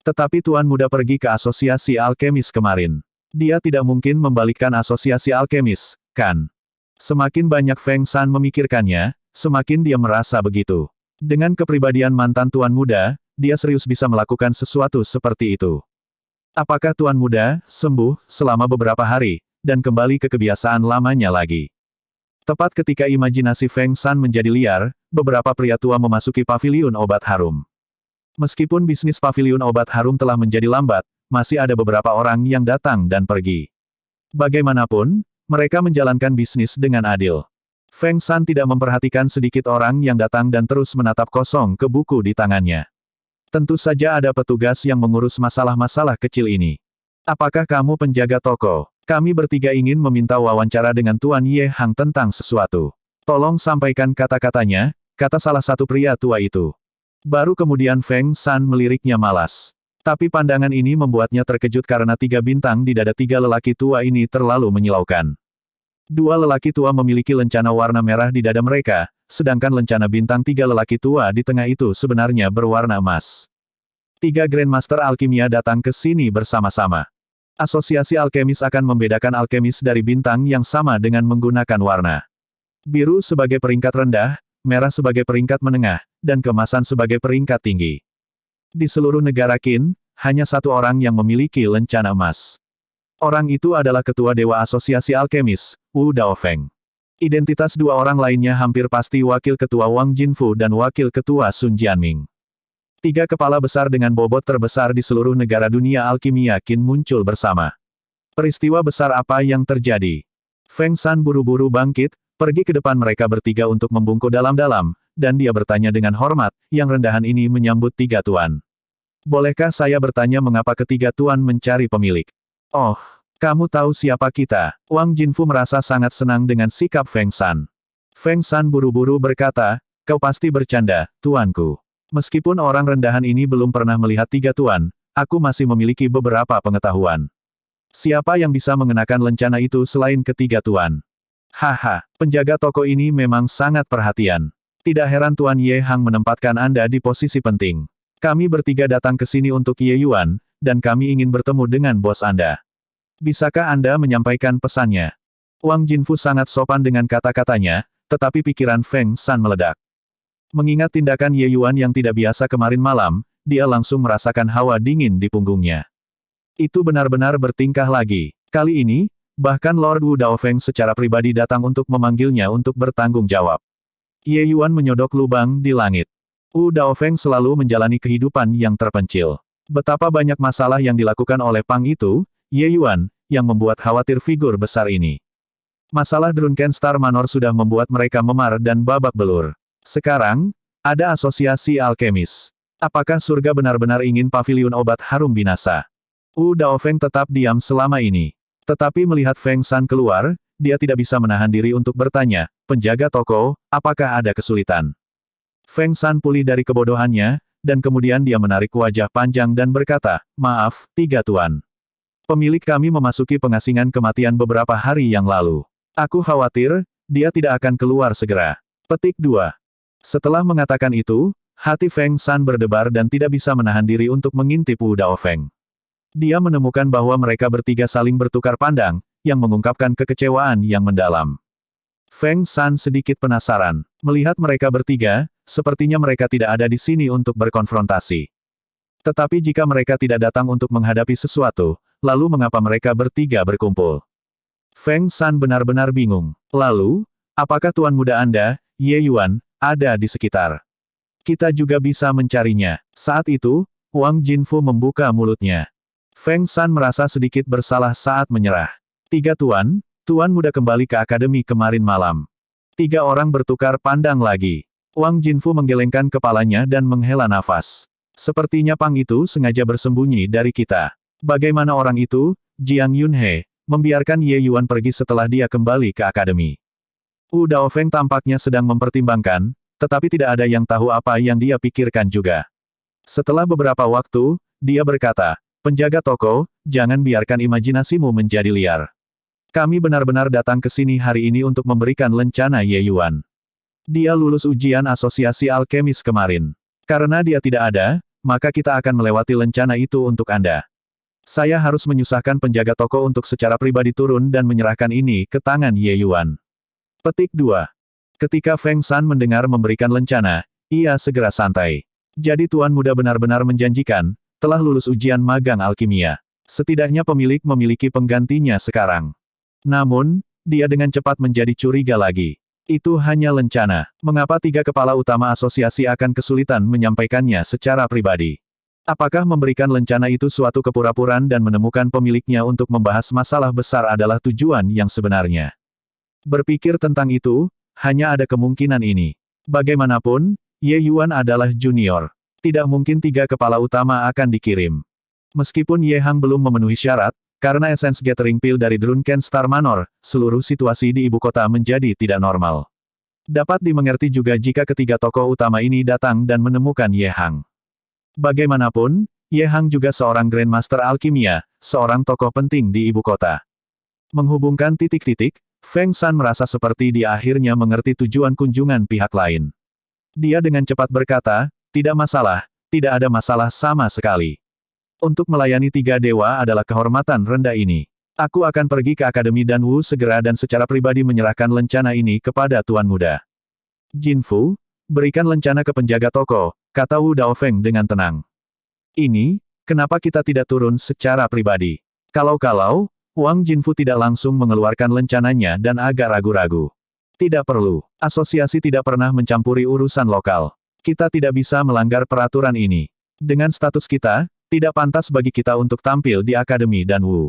Tetapi Tuan Muda pergi ke asosiasi alkemis kemarin. Dia tidak mungkin membalikkan asosiasi alkemis, kan? Semakin banyak Feng San memikirkannya, semakin dia merasa begitu. Dengan kepribadian mantan Tuan Muda, dia serius bisa melakukan sesuatu seperti itu. Apakah Tuan Muda sembuh selama beberapa hari, dan kembali ke kebiasaan lamanya lagi? Tepat ketika imajinasi Feng San menjadi liar, beberapa pria tua memasuki paviliun obat harum. Meskipun bisnis paviliun obat harum telah menjadi lambat, masih ada beberapa orang yang datang dan pergi. Bagaimanapun, mereka menjalankan bisnis dengan adil. Feng San tidak memperhatikan sedikit orang yang datang dan terus menatap kosong ke buku di tangannya. Tentu saja ada petugas yang mengurus masalah-masalah kecil ini. Apakah kamu penjaga toko? Kami bertiga ingin meminta wawancara dengan Tuan Ye Hang tentang sesuatu. Tolong sampaikan kata-katanya, kata salah satu pria tua itu. Baru kemudian Feng San meliriknya malas. Tapi pandangan ini membuatnya terkejut karena 3 bintang di dada 3 lelaki tua ini terlalu menyilaukan. 2 lelaki tua memiliki lencana warna merah di dada mereka, sedangkan lencana bintang 3 lelaki tua di tengah itu sebenarnya berwarna emas. 3 Grandmaster Alkimia datang ke sini bersama-sama. Asosiasi alkemis akan membedakan alkemis dari bintang yang sama dengan menggunakan warna. Biru sebagai peringkat rendah, merah sebagai peringkat menengah, dan keemasan sebagai peringkat tinggi. Di seluruh negara Qin, hanya 1 orang yang memiliki lencana emas. Orang itu adalah Ketua Dewa Asosiasi Alkemis, Wu Daofeng. Identitas 2 orang lainnya hampir pasti Wakil Ketua Wang Jinfu dan Wakil Ketua Sun Jianming. 3 kepala besar dengan bobot terbesar di seluruh negara dunia alkimia Qin muncul bersama. Peristiwa besar apa yang terjadi? Feng San buru-buru bangkit, pergi ke depan mereka bertiga untuk membungkuk dalam-dalam, dan dia bertanya dengan hormat, yang rendahan ini menyambut 3 tuan. Bolehkah saya bertanya mengapa ketiga tuan mencari pemilik? Oh, kamu tahu siapa kita? Wang Jinfu merasa sangat senang dengan sikap Feng San. Feng San buru-buru berkata, kau pasti bercanda, tuanku. Meskipun orang rendahan ini belum pernah melihat 3 tuan, aku masih memiliki beberapa pengetahuan. Siapa yang bisa mengenakan lencana itu selain ketiga tuan? Haha, penjaga toko ini memang sangat perhatian. Tidak heran Tuan Ye Hang menempatkan Anda di posisi penting. Kami bertiga datang ke sini untuk Ye Yuan, dan kami ingin bertemu dengan bos Anda. Bisakah Anda menyampaikan pesannya? Wang Jinfu sangat sopan dengan kata-katanya, tetapi pikiran Feng San meledak. Mengingat tindakan Ye Yuan yang tidak biasa kemarin malam, dia langsung merasakan hawa dingin di punggungnya. Itu benar-benar bertingkah lagi. Kali ini, bahkan Lord Wu Daofeng secara pribadi datang untuk memanggilnya untuk bertanggung jawab. Ye Yuan menyodok lubang di langit. Wu Daofeng selalu menjalani kehidupan yang terpencil. Betapa banyak masalah yang dilakukan oleh Pang itu, Ye Yuan, yang membuat khawatir figur besar ini. Masalah Drunken Star Manor sudah membuat mereka memar dan babak belur. Sekarang, ada asosiasi alkemis. Apakah surga benar-benar ingin paviliun obat harum binasa? Wu Daofeng tetap diam selama ini. Tetapi melihat Feng San keluar, dia tidak bisa menahan diri untuk bertanya, penjaga toko, apakah ada kesulitan? Feng San pulih dari kebodohannya, dan kemudian dia menarik wajah panjang dan berkata, maaf, 3 tuan. Pemilik kami memasuki pengasingan kematian beberapa hari yang lalu. Aku khawatir, dia tidak akan keluar segera. Petik 2. Setelah mengatakan itu, hati Feng San berdebar dan tidak bisa menahan diri untuk mengintip Wu Daofeng. Dia menemukan bahwa mereka bertiga saling bertukar pandang, yang mengungkapkan kekecewaan yang mendalam. Feng San sedikit penasaran. Melihat mereka bertiga, sepertinya mereka tidak ada di sini untuk berkonfrontasi. Tetapi jika mereka tidak datang untuk menghadapi sesuatu, lalu mengapa mereka bertiga berkumpul? Feng San benar-benar bingung. Lalu, apakah tuan muda Anda, Ye Yuan, ada di sekitar? Kita juga bisa mencarinya. Saat itu, Wang Jinfu membuka mulutnya. Feng San merasa sedikit bersalah saat menyerah. 3 tuan, tuan muda kembali ke akademi kemarin malam. 3 orang bertukar pandang lagi. Wang Jinfu menggelengkan kepalanya dan menghela nafas. Sepertinya Pang itu sengaja bersembunyi dari kita. Bagaimana orang itu, Jiang Yunhe, membiarkan Ye Yuan pergi setelah dia kembali ke akademi? Wu Daofeng tampaknya sedang mempertimbangkan, tetapi tidak ada yang tahu apa yang dia pikirkan juga. Setelah beberapa waktu, dia berkata, penjaga toko, jangan biarkan imajinasimu menjadi liar. Kami benar-benar datang ke sini hari ini untuk memberikan lencana Ye Yuan. Dia lulus ujian asosiasi alkemis kemarin. Karena dia tidak ada, maka kita akan melewati lencana itu untuk Anda. Saya harus menyusahkan penjaga toko untuk secara pribadi turun dan menyerahkan ini ke tangan Ye Yuan. Petik 2. Ketika Feng San mendengar memberikan lencana, ia segera santai. Jadi tuan muda benar-benar menjanjikan, telah lulus ujian magang alkimia. Setidaknya pemilik memiliki penggantinya sekarang. Namun, dia dengan cepat menjadi curiga lagi. Itu hanya lencana. Mengapa 3 kepala utama asosiasi akan kesulitan menyampaikannya secara pribadi? Apakah memberikan lencana itu suatu kepura-puraan dan menemukan pemiliknya untuk membahas masalah besar adalah tujuan yang sebenarnya? Berpikir tentang itu, hanya ada kemungkinan ini. Bagaimanapun, Ye Yuan adalah junior. Tidak mungkin 3 kepala utama akan dikirim. Meskipun Ye Hang belum memenuhi syarat, karena Essence Gathering Pill dari Drunken Star Manor, seluruh situasi di ibu kota menjadi tidak normal. Dapat dimengerti juga jika ketiga tokoh utama ini datang dan menemukan Ye Hang. Bagaimanapun, Ye Hang juga seorang Grandmaster Alkimia, seorang tokoh penting di ibu kota. Menghubungkan titik-titik, Feng San merasa seperti dia akhirnya mengerti tujuan kunjungan pihak lain. Dia dengan cepat berkata, tidak masalah, tidak ada masalah sama sekali. Untuk melayani 3 dewa adalah kehormatan rendah ini. Aku akan pergi ke Akademi dan Wu segera dan secara pribadi menyerahkan lencana ini kepada Tuan Muda. Jinfu, berikan lencana ke penjaga toko, kata Wu Daofeng dengan tenang. Ini, kenapa kita tidak turun secara pribadi? Kalau-kalau, Wang Jinfu tidak langsung mengeluarkan lencananya dan agak ragu-ragu. Tidak perlu. Asosiasi tidak pernah mencampuri urusan lokal. Kita tidak bisa melanggar peraturan ini. Dengan status kita, tidak pantas bagi kita untuk tampil di Akademi dan Wu.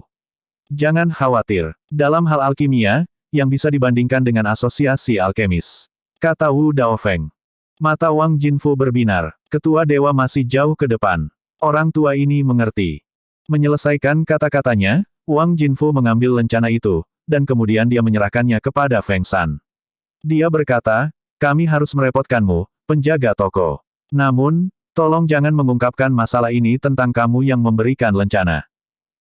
Jangan khawatir. Dalam hal alkimia, yang bisa dibandingkan dengan asosiasi alkemis, kata Wu Daofeng. Mata Wang Jinfu berbinar. Ketua dewa masih jauh ke depan. Orang tua ini mengerti. Menyelesaikan kata-katanya, Wang Jinfu mengambil lencana itu, dan kemudian dia menyerahkannya kepada Feng San. Dia berkata, kami harus merepotkanmu, penjaga toko. Namun, tolong jangan mengungkapkan masalah ini tentang kamu yang memberikan lencana.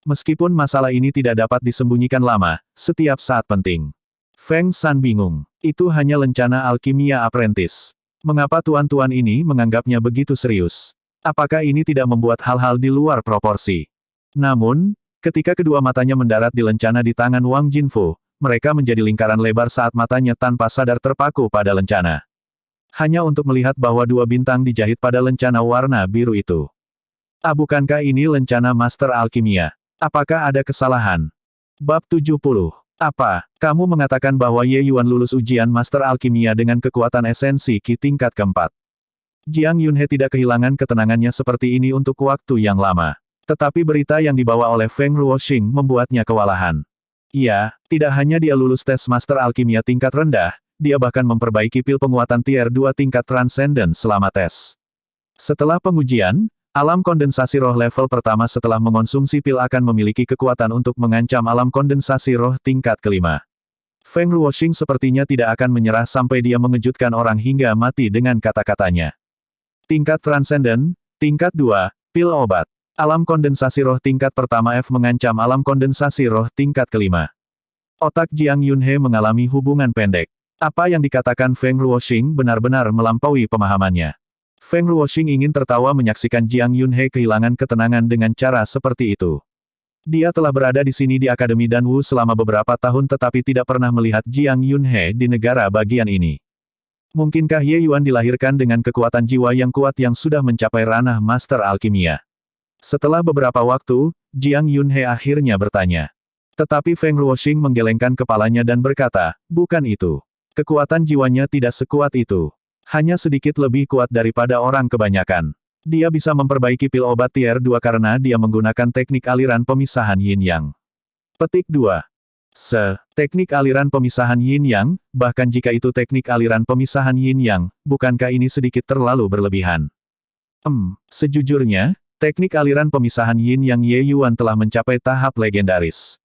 Meskipun masalah ini tidak dapat disembunyikan lama, setiap saat penting. Feng San bingung. Itu hanya lencana alkimia apprentice. Mengapa tuan-tuan ini menganggapnya begitu serius? Apakah ini tidak membuat hal-hal di luar proporsi? Namun, ketika kedua matanya mendarat di lencana di tangan Wang Jinfu, mereka menjadi lingkaran lebar saat matanya tanpa sadar terpaku pada lencana. Hanya untuk melihat bahwa dua bintang dijahit pada lencana warna biru itu. Bukankah ini lencana Master Alkimia? Apakah ada kesalahan? Bab 70. Apa, kamu mengatakan bahwa Ye Yuan lulus ujian Master Alkimia dengan kekuatan esensi Qi tingkat keempat? Jiang Yunhe tidak kehilangan ketenangannya seperti ini untuk waktu yang lama. Tetapi berita yang dibawa oleh Feng Ruoxing membuatnya kewalahan. Iya, tidak hanya dia lulus tes Master Alkimia tingkat rendah, dia bahkan memperbaiki pil penguatan tier 2 tingkat transcendent selama tes. Setelah pengujian, alam kondensasi roh level pertama setelah mengonsumsi pil akan memiliki kekuatan untuk mengancam alam kondensasi roh tingkat kelima. Feng Ruoxing sepertinya tidak akan menyerah sampai dia mengejutkan orang hingga mati dengan kata-katanya. Tingkat transcendent, tingkat 2, pil obat. Alam kondensasi roh tingkat pertama F mengancam alam kondensasi roh tingkat kelima. Otak Jiang Yunhe mengalami hubungan pendek. Apa yang dikatakan Feng Ruoxing benar-benar melampaui pemahamannya. Feng Ruoxing ingin tertawa menyaksikan Jiang Yunhe kehilangan ketenangan dengan cara seperti itu. Dia telah berada di sini di Akademi Danwu selama beberapa tahun tetapi tidak pernah melihat Jiang Yunhe di negara bagian ini. Mungkinkah Ye Yuan dilahirkan dengan kekuatan jiwa yang kuat yang sudah mencapai ranah Master Alkimia? Setelah beberapa waktu, Jiang Yunhe akhirnya bertanya. Tetapi Feng Ruoxing menggelengkan kepalanya dan berkata, bukan itu. Kekuatan jiwanya tidak sekuat itu. Hanya sedikit lebih kuat daripada orang kebanyakan. Dia bisa memperbaiki pil obat tier 2 karena dia menggunakan teknik aliran pemisahan yin-yang. Petik 2. Teknik aliran pemisahan yin-yang, bahkan jika itu teknik aliran pemisahan yin-yang, bukankah ini sedikit terlalu berlebihan? Sejujurnya, teknik aliran pemisahan yin-yang Ye Yuan telah mencapai tahap legendaris.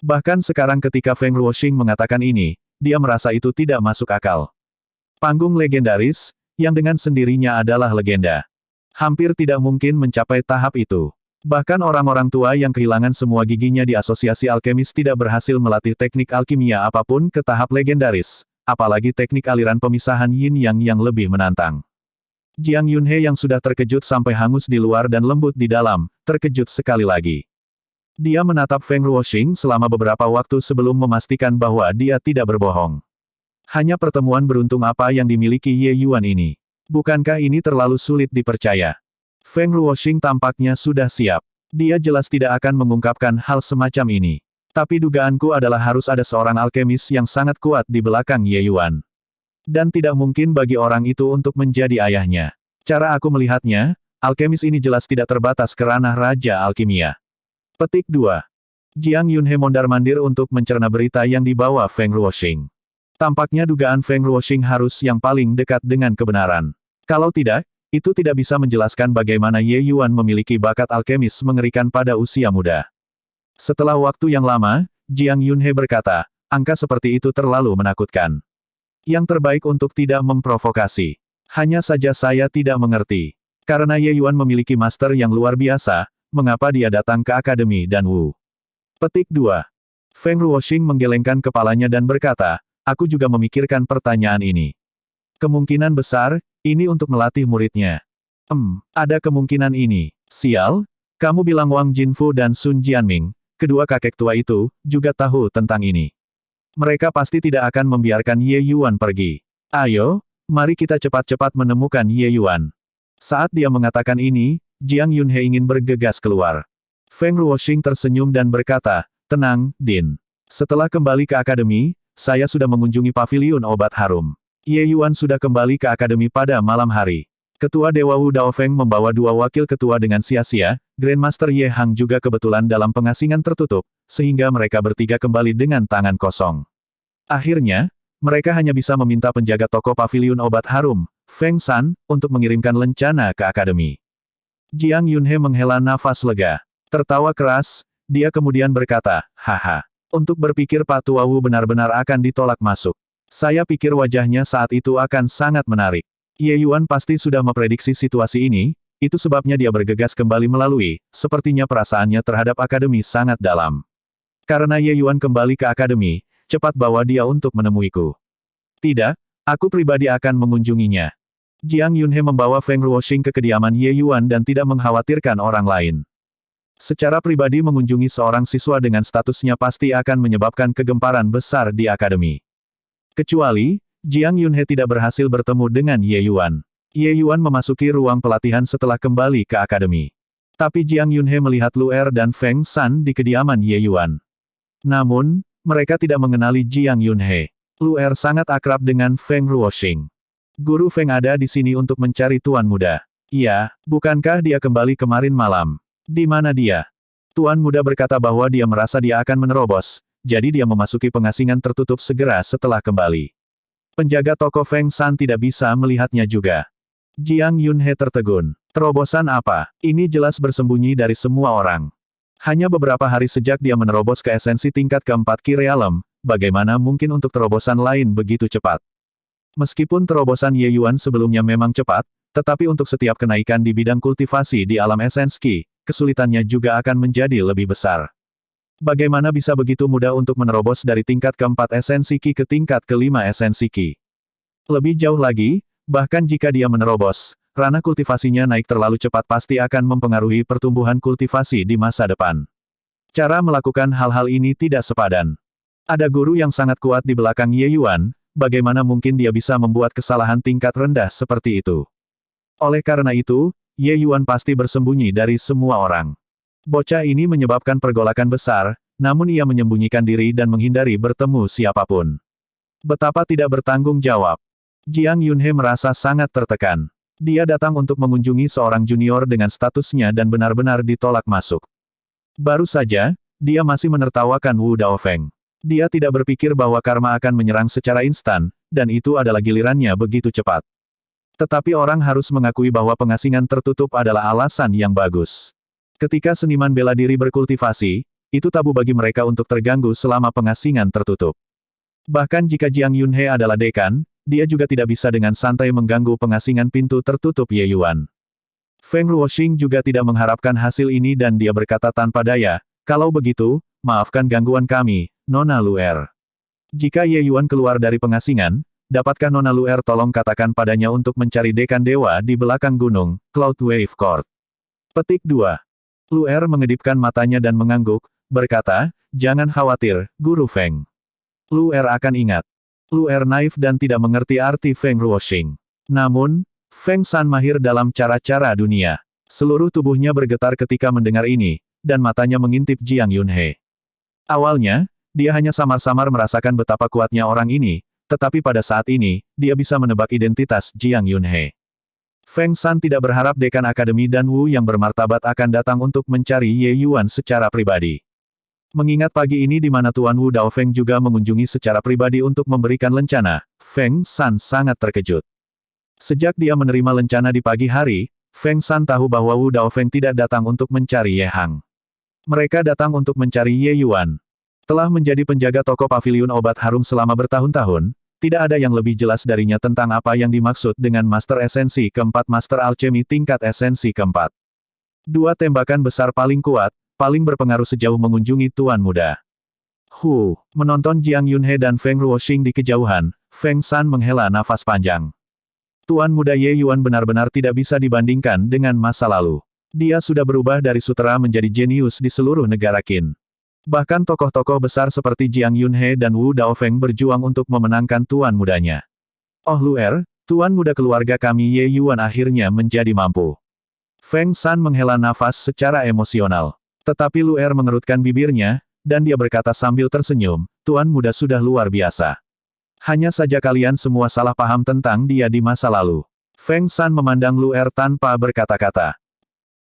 Bahkan sekarang ketika Feng Ruoxing mengatakan ini, dia merasa itu tidak masuk akal. Panggung legendaris, yang dengan sendirinya adalah legenda. Hampir tidak mungkin mencapai tahap itu. Bahkan orang-orang tua yang kehilangan semua giginya di asosiasi alkemis tidak berhasil melatih teknik alkimia apapun ke tahap legendaris, apalagi teknik aliran pemisahan yin-yang yang lebih menantang. Jiang Yunhe yang sudah terkejut sampai hangus di luar dan lembut di dalam, terkejut sekali lagi. Dia menatap Feng Ruoxing selama beberapa waktu sebelum memastikan bahwa dia tidak berbohong. Hanya pertemuan beruntung apa yang dimiliki Ye Yuan ini. Bukankah ini terlalu sulit dipercaya? Feng Ruoxing tampaknya sudah siap. Dia jelas tidak akan mengungkapkan hal semacam ini. Tapi dugaanku adalah harus ada seorang alkemis yang sangat kuat di belakang Ye Yuan. Dan tidak mungkin bagi orang itu untuk menjadi ayahnya. Cara aku melihatnya, alkemis ini jelas tidak terbatas ke ranah Raja Alkimia. Petik 2. Jiang Yunhe mondar-mandir untuk mencerna berita yang dibawa Feng Ruoxing. Tampaknya dugaan Feng Ruoxing harus yang paling dekat dengan kebenaran. Kalau tidak, itu tidak bisa menjelaskan bagaimana Ye Yuan memiliki bakat alkemis mengerikan pada usia muda. Setelah waktu yang lama, Jiang Yunhe berkata, angka seperti itu terlalu menakutkan. Yang terbaik untuk tidak memprovokasi. Hanya saja saya tidak mengerti. Karena Ye Yuan memiliki master yang luar biasa, mengapa dia datang ke Akademi Danwu? Petik 2. Feng Ruoxing menggelengkan kepalanya dan berkata, aku juga memikirkan pertanyaan ini. Kemungkinan besar, ini untuk melatih muridnya. Ada kemungkinan ini. Sial, kamu bilang Wang Jinfu dan Sun Jianming, kedua kakek tua itu, juga tahu tentang ini. Mereka pasti tidak akan membiarkan Ye Yuan pergi. Ayo, mari kita cepat-cepat menemukan Ye Yuan. Saat dia mengatakan ini, Jiang Yunhe ingin bergegas keluar. Feng Ruoxing tersenyum dan berkata, tenang, Din. Setelah kembali ke akademi, saya sudah mengunjungi paviliun obat harum. Ye Yuan sudah kembali ke akademi pada malam hari. Ketua Dewa Wu Daofeng membawa dua wakil ketua dengan sia-sia, Grandmaster Ye Hang juga kebetulan dalam pengasingan tertutup, sehingga mereka bertiga kembali dengan tangan kosong. Akhirnya, mereka hanya bisa meminta penjaga toko paviliun obat harum, Feng San, untuk mengirimkan lencana ke akademi. Jiang Yunhe menghela nafas lega. Tertawa keras, dia kemudian berkata, haha. Untuk berpikir Pak Tua Wu benar-benar akan ditolak masuk. Saya pikir wajahnya saat itu akan sangat menarik. Ye Yuan pasti sudah memprediksi situasi ini, itu sebabnya dia bergegas kembali melalui, sepertinya perasaannya terhadap akademi sangat dalam. Karena Ye Yuan kembali ke akademi, cepat bawa dia untuk menemuiku. Tidak, aku pribadi akan mengunjunginya. Jiang Yunhe membawa Feng Ruoxing ke kediaman Ye Yuan dan tidak mengkhawatirkan orang lain. Secara pribadi mengunjungi seorang siswa dengan statusnya pasti akan menyebabkan kegemparan besar di akademi. Kecuali, Jiang Yunhe tidak berhasil bertemu dengan Ye Yuan. Ye Yuan memasuki ruang pelatihan setelah kembali ke akademi. Tapi Jiang Yunhe melihat Lu'er dan Feng San di kediaman Ye Yuan. Namun, mereka tidak mengenali Jiang Yunhe. Lu'er sangat akrab dengan Feng Ruoxing. Guru Feng ada di sini untuk mencari tuan muda. Iya, bukankah dia kembali kemarin malam? Di mana dia? Tuan muda berkata bahwa dia merasa dia akan menerobos, jadi dia memasuki pengasingan tertutup segera setelah kembali. Penjaga toko Feng San tidak bisa melihatnya juga. Jiang Yunhe tertegun. Terobosan apa? Ini jelas bersembunyi dari semua orang. Hanya beberapa hari sejak dia menerobos ke esensi tingkat keempat Qi Realm, bagaimana mungkin untuk terobosan lain begitu cepat? Meskipun terobosan Ye Yuan sebelumnya memang cepat, tetapi untuk setiap kenaikan di bidang kultivasi di alam esensi Qi, kesulitannya juga akan menjadi lebih besar. Bagaimana bisa begitu mudah untuk menerobos dari tingkat keempat esensi Qi ke tingkat kelima esensi Qi? Lebih jauh lagi, bahkan jika dia menerobos, ranah kultivasinya naik terlalu cepat pasti akan mempengaruhi pertumbuhan kultivasi di masa depan. Cara melakukan hal-hal ini tidak sepadan. Ada guru yang sangat kuat di belakang Ye Yuan, bagaimana mungkin dia bisa membuat kesalahan tingkat rendah seperti itu? Oleh karena itu, Ye Yuan pasti bersembunyi dari semua orang. Bocah ini menyebabkan pergolakan besar, namun ia menyembunyikan diri dan menghindari bertemu siapapun. Betapa tidak bertanggung jawab. Jiang Yunhe merasa sangat tertekan. Dia datang untuk mengunjungi seorang junior dengan statusnya dan benar-benar ditolak masuk. Baru saja, dia masih menertawakan Wu Daofeng. Dia tidak berpikir bahwa karma akan menyerang secara instan, dan itu adalah gilirannya begitu cepat. Tetapi orang harus mengakui bahwa pengasingan tertutup adalah alasan yang bagus. Ketika seniman bela diri berkultivasi, itu tabu bagi mereka untuk terganggu selama pengasingan tertutup. Bahkan jika Jiang Yunhe adalah dekan, dia juga tidak bisa dengan santai mengganggu pengasingan pintu tertutup Ye Yuan. Feng Ruoxing juga tidak mengharapkan hasil ini dan dia berkata tanpa daya, kalau begitu, maafkan gangguan kami, Nona Lu'er. Jika Ye Yuan keluar dari pengasingan, dapatkah Nona Lu'er tolong katakan padanya untuk mencari dekan dewa di belakang gunung, Cloud Wave Court. Petik 2. Lu'er mengedipkan matanya dan mengangguk, berkata, jangan khawatir, Guru Feng. Lu'er akan ingat. Lu'er naif dan tidak mengerti arti Feng Ruoxing. Namun, Feng San mahir dalam cara-cara dunia. Seluruh tubuhnya bergetar ketika mendengar ini, dan matanya mengintip Jiang Yunhe. Awalnya, dia hanya samar-samar merasakan betapa kuatnya orang ini, tetapi pada saat ini, dia bisa menebak identitas Jiang Yunhe. Feng San tidak berharap dekan akademi dan Wu yang bermartabat akan datang untuk mencari Ye Yuan secara pribadi. Mengingat pagi ini di mana Tuan Wu Daofeng juga mengunjungi secara pribadi untuk memberikan lencana, Feng San sangat terkejut. Sejak dia menerima lencana di pagi hari, Feng San tahu bahwa Wu Daofeng tidak datang untuk mencari Ye Hang. Mereka datang untuk mencari Ye Yuan. Telah menjadi penjaga toko paviliun obat harum selama bertahun-tahun, tidak ada yang lebih jelas darinya tentang apa yang dimaksud dengan Master Esensi keempat Master Alchemy tingkat esensi keempat. Dua tembakan besar paling kuat, paling berpengaruh sejauh mengunjungi Tuan Muda. Menonton Jiang Yunhe dan Feng Ruoxing di kejauhan, Feng San menghela nafas panjang. Tuan Muda Ye Yuan benar-benar tidak bisa dibandingkan dengan masa lalu. Dia sudah berubah dari sutera menjadi jenius di seluruh negara Qin. Bahkan tokoh-tokoh besar seperti Jiang Yunhe dan Wu Daofeng berjuang untuk memenangkan Tuan Mudanya. Oh Lu'er, Tuan Muda keluarga kami Ye Yuan akhirnya menjadi mampu. Feng San menghela nafas secara emosional. Tetapi Lu'er mengerutkan bibirnya, dan dia berkata sambil tersenyum, Tuan Muda sudah luar biasa. Hanya saja kalian semua salah paham tentang dia di masa lalu. Feng San memandang Lu'er tanpa berkata-kata.